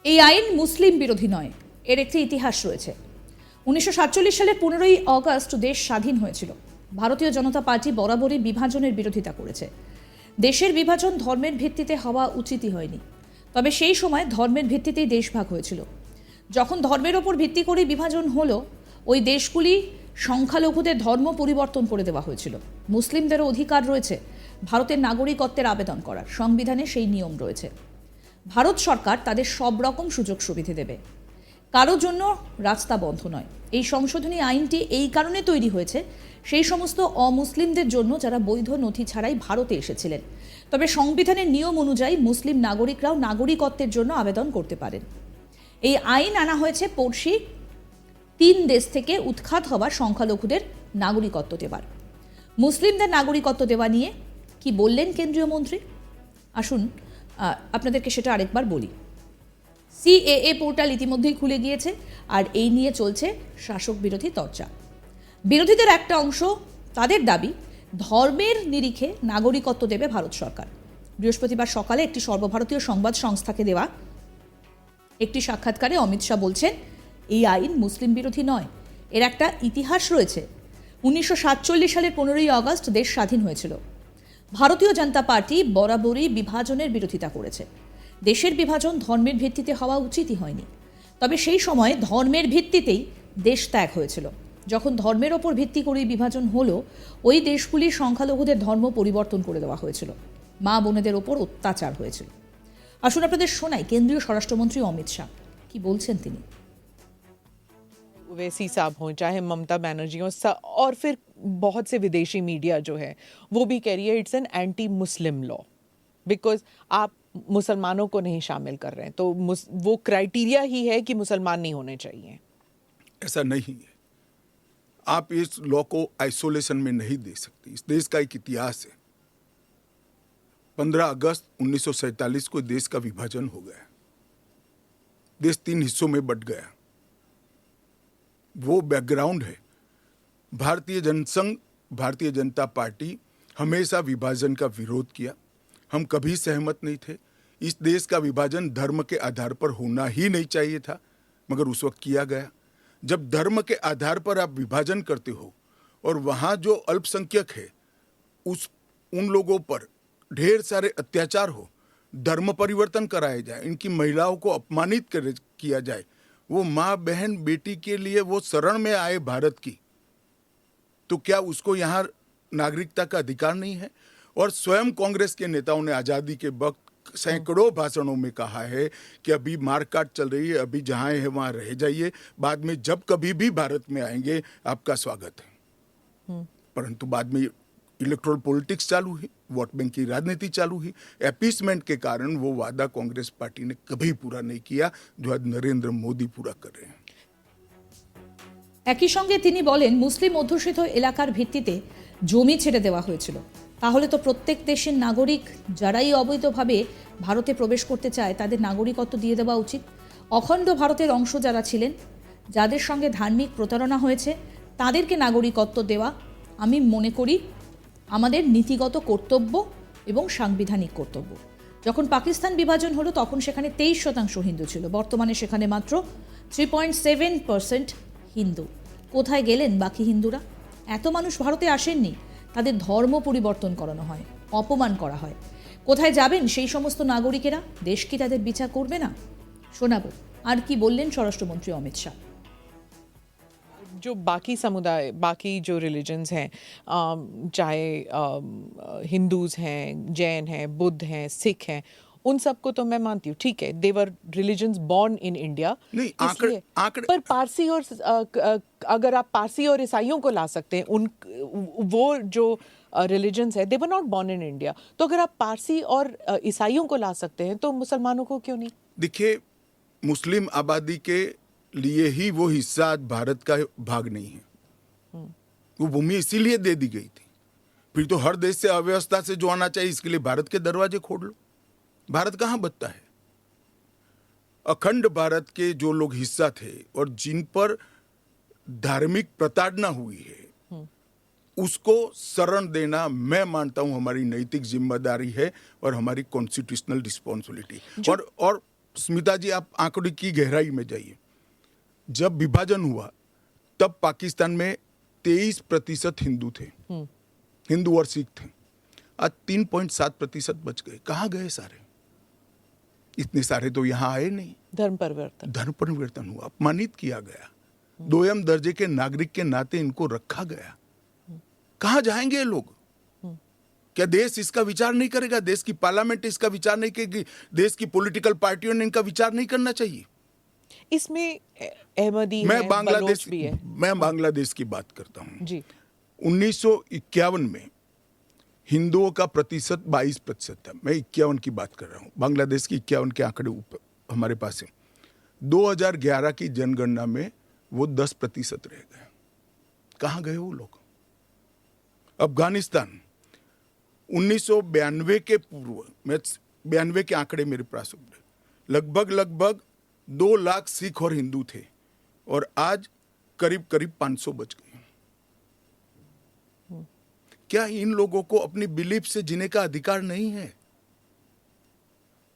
এই আইন মুসলিম বিরোধী নয়, এর একটি ইতিহাস রয়েছে। 1947 সালের 15ই অগস্ট দেশ স্বাধীন হয়েছিল। ভারতীয় জনতা পার্টি বরাবরই বিভাজনের বিরোধিতা করেছে। দেশের বিভাজন ধর্মের ভিত্তিতে হওয়া উচিতই হয়নি, তবে সেই সময় ধর্মের ভিত্তিতেই দেশ ভাগ হয়েছিল। যখন ধর্মের ওপর ভিত্তি করে বিভাজন হলো, ওই দেশগুলি সংখ্যালঘুদের ধর্ম পরিবর্তন করে দেওয়া হয়েছিল। মুসলিমদেরও অধিকার রয়েছে ভারতের নাগরিকত্বের আবেদন করার, সংবিধানে সেই নিয়ম রয়েছে। ভারত সরকার তাদের সব রকম সুযোগ সুবিধে দেবে, কারোর জন্য রাস্তা বন্ধ নয়। এই সংশোধনী আইনটি এই কারণে তৈরি হয়েছে সেই সমস্ত অমুসলিমদের জন্য যারা বৈধ নথি ছাড়াই ভারতে এসেছিলেন। তবে সংবিধানের নিয়ম অনুযায়ী মুসলিম নাগরিকরাও নাগরিকত্বের জন্য আবেদন করতে পারেন। এই আইন আনা হয়েছে পড়শি 3 দেশ থেকে উৎখাত হওয়া সংখ্যালঘুদের নাগরিকত্ব দেবার। মুসলিমদের নাগরিকত্ব দেওয়া নিয়ে কি বললেন কেন্দ্রীয় মন্ত্রী, আসুন আপনাদেরকে সেটা আরেকবার বলি। সিএএ পোর্টাল ইতিমধ্যেই খুলে গিয়েছে, আর এই নিয়ে চলছে শাসক বিরোধী চর্চা। বিরোধীদের একটা অংশ, তাদের দাবি ধর্মের নিরিখে নাগরিকত্ব দেবে ভারত সরকার। বৃহস্পতিবার সকালে একটি সর্বভারতীয় সংবাদ সংস্থাকে দেওয়া একটি সাক্ষাৎকারে অমিত শাহ বলছেন, এই আইন মুসলিম বিরোধী নয়, এর একটা ইতিহাস রয়েছে। 1947 সালের 15ই অগস্ট দেশ স্বাধীন হয়েছিল। ভারতীয় জনতা পার্টি বরাবরই বিভাজনের বিরোধিতা করেছে। দেশের বিভাজন ধর্মের ভিত্তিতে হওয়া উচিতই হয়নি, তবে সেই সময় ধর্মের ভিত্তিতেই দেশ ত্যাগ হয়েছিল। যখন ধর্মের ওপর ভিত্তি করেই বিভাজন হলো, ওই দেশগুলির সংখ্যালঘুদের ধর্ম পরিবর্তন করে দেওয়া হয়েছিল, মা বোনেদের ওপর অত্যাচার হয়েছিল। আসুন আপনাদের শোনাই কেন্দ্রীয় স্বরাষ্ট্রমন্ত্রী অমিত শাহ কি বলছেন তিনি। ओवैसी साहब हों, चाहे ममता बनर्जी हों, और फिर बहुत से विदेशी मीडिया जो है वो भी कह रही है it's an anti Muslim law, because आप मुसलमानों को नहीं शामिल कर रहे हैं, तो वो क्राइटेरिया ही है कि मुसलमान नहीं होने चाहिए। ऐसा नहीं है। आप इस लॉ को आइसोलेशन में नहीं दे सकते। इस देश का एक इतिहास है। 15 अगस्त 1947 को देश का विभाजन हो गया। देश 3 हिस्सों में बंट गया। वो बैकग्राउंड है। भारतीय जनसंघ, भारतीय जनता पार्टी हमेशा विभाजन का विरोध किया। हम कभी सहमत नहीं थे। इस देश का विभाजन धर्म के आधार पर होना ही नहीं चाहिए था, मगर उस वक्त किया गया। जब धर्म के आधार पर आप विभाजन करते हो और वहाँ जो अल्पसंख्यक है उन लोगों पर ढेर सारे अत्याचार हो, धर्म परिवर्तन कराए जाए, इनकी महिलाओं को अपमानित किया जाए, वो माँ बहन बेटी के लिए वो शरण में आए भारत की, तो क्या उसको यहाँ नागरिकता का अधिकार नहीं है? और स्वयं कांग्रेस के नेताओं ने आज़ादी के वक्त सैकड़ों भाषणों में कहा है कि अभी मारकाट चल रही है, अभी जहाँ है वहाँ रह जाइए, बाद में जब कभी भी भारत में आएंगे आपका स्वागत है। परंतु बाद में इलेक्ट्रल पॉलिटिक्स चालू हुई, वोट बैंक की राजनीति चालू हुई। एपीसमेंट के कारण वो वादा कांग्रेस पार्टी ने कभी पूरा नहीं किया, जो आज नरेंद्र मोदी पूरा कर रहे हैं। একই সঙ্গে তিনি বলেন, মুসলিম অধ্যুষিত এলাকার ভিত্তিতে জমি ছেড়ে দেওয়া হয়েছিল। তাহলে তো প্রত্যেক দেশের নাগরিক যারাই অবৈধভাবে ভারতে প্রবেশ করতে চায় তাদের নাগরিকত্ব দিয়ে দেওয়া উচিত। অখণ্ড ভারতের অংশ যারা ছিলেন, যাদের সঙ্গে ধার্মিক প্রতারণা হয়েছে, তাদেরকে নাগরিকত্ব দেওয়া আমি মনে করি আমাদের নীতিগত কর্তব্য এবং সাংবিধানিক কর্তব্য। যখন পাকিস্তান বিভাজন হলো তখন সেখানে 23% হিন্দু ছিল, বর্তমানে সেখানে মাত্র 3.7% হিন্দু। কোথায় গেলেন বাকি হিন্দুরা? এত মানুষ ভারতে আসেননি, তাদের ধর্ম পরিবর্তন করানো হয়, অপমান করা হয়। কোথায় যাবেন সেই সমস্ত নাগরিকেরা? দেশ কি তাদের বিচার করবে না? শোনাবো আর কি বললেন স্বরাষ্ট্রমন্ত্রী অমিত শাহ। जो बाकी समुदाय, बाकी जो रिलीजन्स हैं, चाहे हिंदूज हैं, जैन हैं, बुद्ध हैं, सिख हैं, उन सबको तो मैं मानती हूँ, ठीक है, देवर रिलीजन्स बॉर्न इन इंडिया। नहीं, आंकड़े पर पारसी और अगर आप पारसी और ईसाइयों को ला सकते हैं, उन वो जो रिलीजन्स है they were not born in India, तो अगर आप पारसी और ईसाइयों को ला सकते हैं तो मुसलमानों को क्यों नहीं? देखिए, मुस्लिम आबादी के लिए ही वो हिस्सा आज भारत का भाग नहीं है। वो भूमि इसीलिए दे दी गई थी। फिर तो हर देश से अव्यवस्था से जो आना चाहिए, इसके लिए भारत के दरवाजे खोल लो। भारत कहाँ बचता है? अखंड भारत के जो लोग हिस्सा थे और जिन पर धार्मिक प्रताड़ना हुई है, उसको शरण देना मैं मानता हूं हमारी नैतिक जिम्मेदारी है और हमारी कॉन्स्टिट्यूशनल रिस्पॉन्सिबिलिटी। और स्मिता जी, आप आंकड़े की गहराई में जाइए। जब विभाजन हुआ तब पाकिस्तान में 23% हिंदू थे, हिंदू और सिख थे। आज 3.7% बच गए। कहाँ गए सारे? इतने सारे तो यहाँ आए नहीं। धर्म परिवर्तन हुआ, अपमानित किया गया, दोयम दर्जे के नागरिक के नाते इनको रखा गया। कहाँ जाएंगे ये लोग? क्या देश इसका विचार नहीं करेगा? देश की पार्लियामेंट इसका विचार नहीं करेगी? देश की पॉलिटिकल पार्टियों ने इनका विचार नहीं करना चाहिए? इसमें अहमदी मैं है, बांग्लादेश बलोच भी है। मैं बांग्लादेश की बात करता हूँ जी। 1951 में हिंदुओं का प्रतिशत 22% था। मैं 51 की बात कर रहा हूँ, बांग्लादेश की 51 के आंकड़े ऊपर हमारे पास है। 2011 की जनगणना में वो 10% रह गए। कहाँ गए वो लोग? अफगानिस्तान 1992 के पूर्व, मैं 92 के आंकड़े मेरे पास लगभग 2 लाख सिख और हिंदू थे और आज करीब 500 बच गए। क्या इन लोगों को अपनी बिलीफ से जीने का अधिकार नहीं है?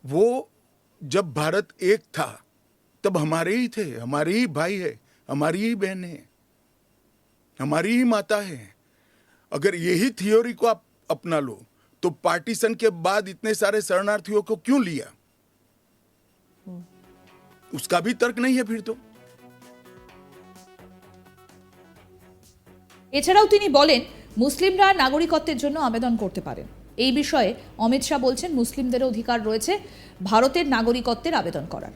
वो जब भारत एक था तब हमारे ही थे, हमारे ही भाई है, हमारी ही बहन है, हमारी ही माता है। अगर यही थ्योरी को आप अपना लो तो पार्टीशन के बाद इतने सारे शरणार्थियों को क्यों लिया? उसका भी तर्क नहीं है फिर तो। এছাড়াও তিনি বলেন মুসলিমরা নাগরিকত্বের জন্য আবেদন করতে পারেন। এই বিষয়ে অমিত শাহ বলছেন মুসলিমদের অধিকার রয়েছে ভারতের নাগরিকত্বের আবেদন করার।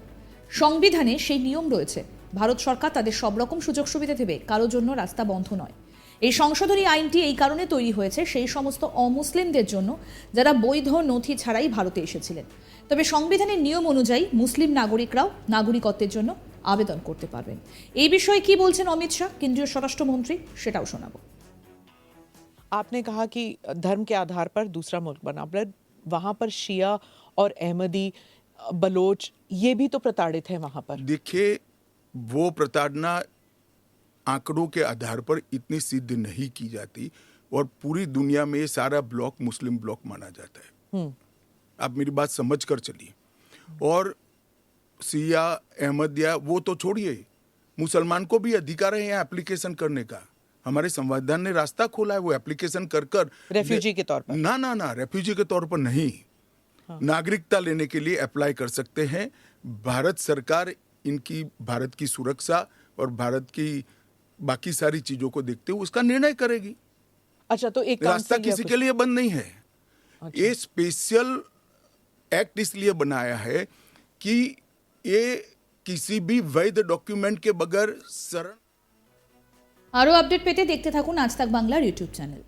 সংবিধানে সেই নিয়ম রয়েছে। ভারত সরকার তাদের সব রকম সুযোগ সুবিধা দেবে, কারোর জন্য রাস্তা বন্ধ নয়। এই সংশোধনী আইনটি এই কারণে তৈরি হয়েছে সেই সমস্ত অমুসলিমদের জন্য যারা বৈধ নথি ছাড়াই ভারতে এসেছিলেন। তবে সংবিধানের নিয়ম অনুযায়ী মুসলিম নাগরিকরাও নাগরিকত্বের জন্য আবেদন করতে পারবেন। এই বিষয়ে কি বলছেন অমিত শাহ কেন্দ্রীয় স্বরাষ্ট্রমন্ত্রী সেটাও শোনাবো। आपने कहा कि धर्म के आधार पर दूसरा मुल्क बना, पर वहां पर शिया और अहमदी बलोच ये भी तो प्रताड़ित है वहां पर। देखिए, वो प्रताड़ना आंकड़ों के आधार पर इतनी सिद्ध नहीं की जाती और पूरी दुनिया में ये सारा ब्लॉक मुस्लिम ब्लॉक माना जाता है। आप मेरी बात समझ कर चलिए। और सिया अहमदिया वो तो छोड़िए, मुसलमान को भी अधिकार है यहाँ एप्लीकेशन करने का। हमारे संविधान ने रास्ता खोला है, वो एप्लीकेशन कर रेफ्यूजी के तौर पर ना रेफ्यूजी के तौर पर नहीं, नागरिकता लेने के लिए अप्लाई कर सकते हैं। भारत सरकार इनकी भारत की सुरक्षा और भारत की बाकी सारी चीजों को देखते हुए उसका निर्णय करेगी। अच्छा, तो एक रास्ता किसी के लिए बंद नहीं है। अच्छा। ये स्पेशल एक्ट इसलिए बनाया है कि ये किसी भी वैध डॉक्यूमेंट के बगैर शरण। আরও আপডেট পেতে দেখতে থাকুন আজ তাক বাংলার ইউটিউব চ্যানেল।